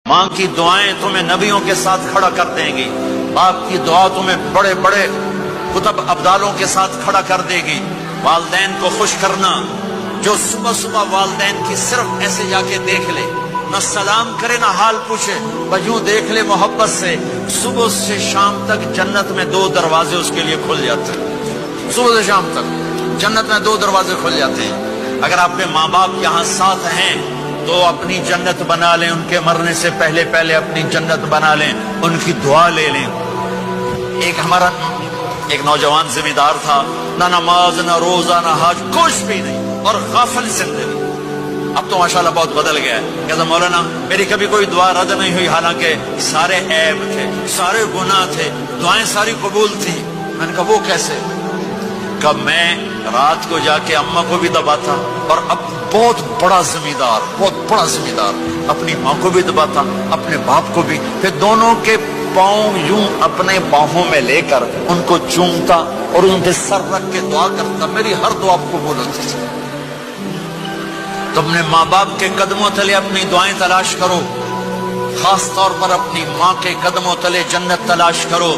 ماں کی دعائیں تمہیں نبیوں کے ساتھ کھڑا کر دیں گی، باپ کی دعا تمہیں بڑے بڑے کتب ابدالوں کے ساتھ کھڑا کر دے گی۔ والدین کو خوش کرنا، جو صبح صبح والدین کی صرف ایسے جا کے دیکھ لے، نہ سلام کرے نہ حال پوچھے، بس یوں دیکھ لے محبت سے، صبح سے شام تک جنت میں 2 دروازے اس کے لیے کھل جاتے ہیں۔ صبح سے شام تک جنت میں 2 دروازے کھل جاتے ہیں۔ اگر آپ کے ماں باپ یہاں ساتھ ہیں تو اپنی جنت بنا لیں، ان کے مرنے سے پہلے پہلے اپنی جنت بنا لیں، ان کی دعا لے لیں۔ ہمارا ایک نوجوان ذمہ دار تھا، نہ نماز نہ روزہ نہ حج، کچھ بھی نہیں، اور غافل زندگی۔ اب تو ماشاءاللہ بہت بدل گیا ہے۔ کہتا مولانا میری کبھی کوئی دعا رد نہیں ہوئی، حالانکہ سارے عیب تھے، سارے گناہ تھے، دعائیں ساری قبول تھی۔ میں نے کہا وہ کیسے؟ کہ میں رات کو جا کے اماں کو بھی دباتا، اور اب بہت بڑا ذمہ دار اپنی ماں کو بھی دباتا، اپنے باپ کو بھی، پھر دونوں کے پاؤں یوں اپنے باہوں میں لے کر ان کو چومتا اور ان پہ سر رکھ کے دعا کرتا، میری ہر دعا قبول ہوتی تھی۔ تم نے ماں باپ کے قدموں تلے اپنی دعائیں تلاش کرو، خاص طور پر اپنی ماں کے قدموں تلے جنت تلاش کرو۔